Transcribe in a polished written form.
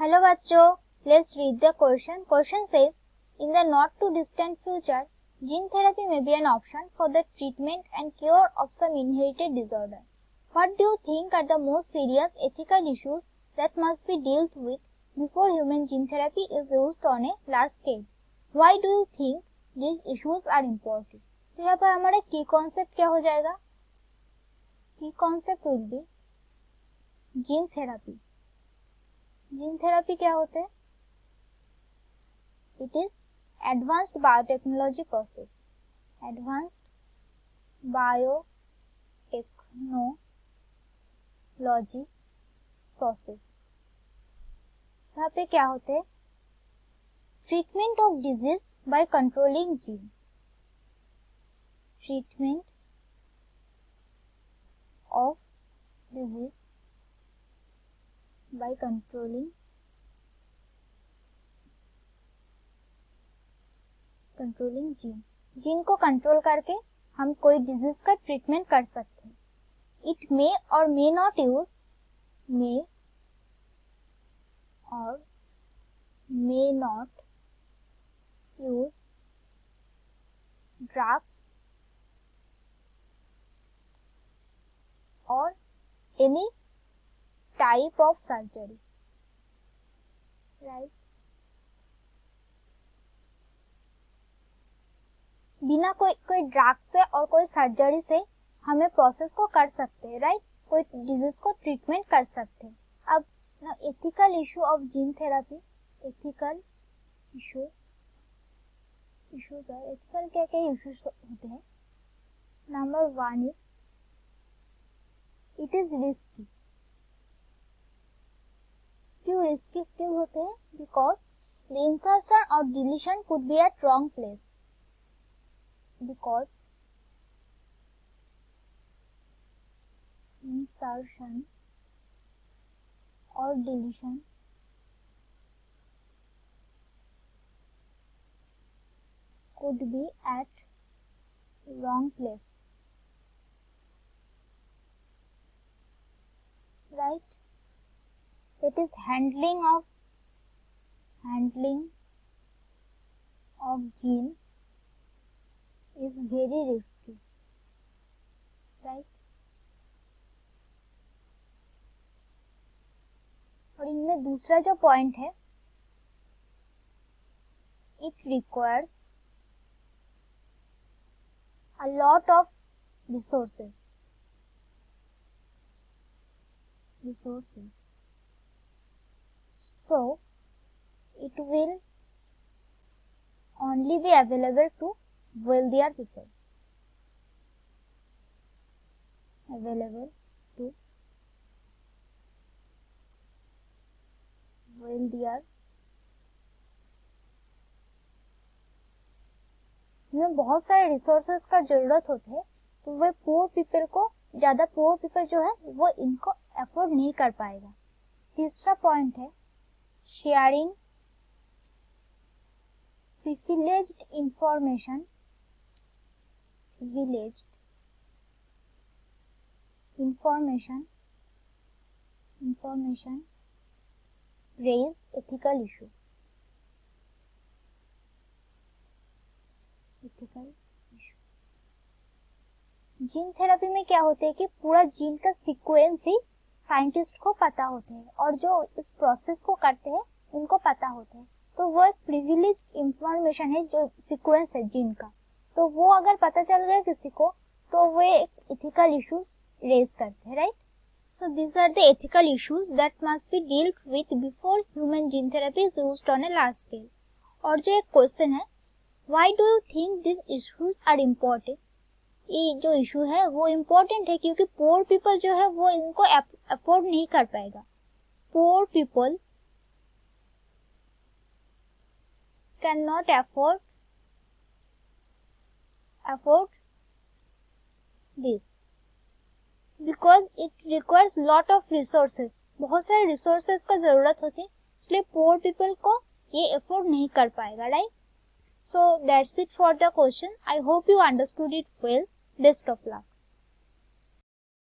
Hello बच्चों, let's read the question. Question says, in the not too distant future, gene therapy may be an option for the treatment and cure of some inherited disorder. What do you think are the most serious ethical issues that must be dealt with before human gene therapy is used on a large scale? Why do you think these issues are important? तो यहाँ पर हमारा की concept क्या हो जाएगा? की concept will be gene therapy. Gene therapy क्या होते हैं? It is advanced biotechnology process. Advanced biotechnology process. यहाँ पे क्या होते हैं? Treatment of disease by controlling gene. Treatment of disease by controlling gene. Gene को कंट्रोल करके हम कोई डिजीज का ट्रीटमेंट कर सकते हैं. इट मे और मे नॉट यूज ड्रग्स और any type of surgery, right? बिना कोई ड्रग से और कोई सर्जरी से हमें प्रोसेस को कर सकते हैं, राइट? कोई डिजीज को ट्रीटमेंट कर सकते हैं. अब ethical issue of gene therapy. Ethical issues है. एथिकल क्या क्या इश्यूज होते हैं? Number 1 is it is risky. क्यों रिस्की क्यों होते हैं? बिकॉज द इंसर्शन और deletion could be at wrong place. Because insertion और deletion could be at wrong place, right? It is handling of gene is very risky, right? और इनमें दूसरा जो पॉइंट है, it requires a lot of resources. So it will only be available to wealthier people. में बहुत सारे resources का जरूरत होते हैं, तो वे पुअर पीपल को, ज्यादा पुअर पीपल जो है वो इनको अफोर्ड नहीं कर पाएगा. तीसरा पॉइंट है sharing privileged information raise ethical issue. Gene therapy में क्या होते है कि पूरा जीन का सीक्वेंस ही साइंटिस्ट को पता होते हैं और जो इस प्रोसेस को करते हैं उनको पता होता है. तो वो एक प्रिविलेज्ड इंफॉर्मेशन है जो सीक्वेंस है जीन का. तो वो अगर पता चल गया किसी को तो वो एक एथिकल इश्यूज रेज करते हैं, right? So these are the ethical issues that must be dealt with before human gene therapy is used on a large scale. और जो एक क्वेश्चन है, Why do you think these issues are important? ये जो issue है वो important है क्योंकि पोअर पीपल जो है वो इनको अफोर्ड नहीं कर पाएगा. Poor people can not afford this because it requires lot of resources. बहुत सारे रिसोर्सेज का जरूरत होती है, इसलिए पोअर पीपल को ये अफोर्ड नहीं कर पाएगा, right? So that's it for the question. I hope you understood it well. Best of luck.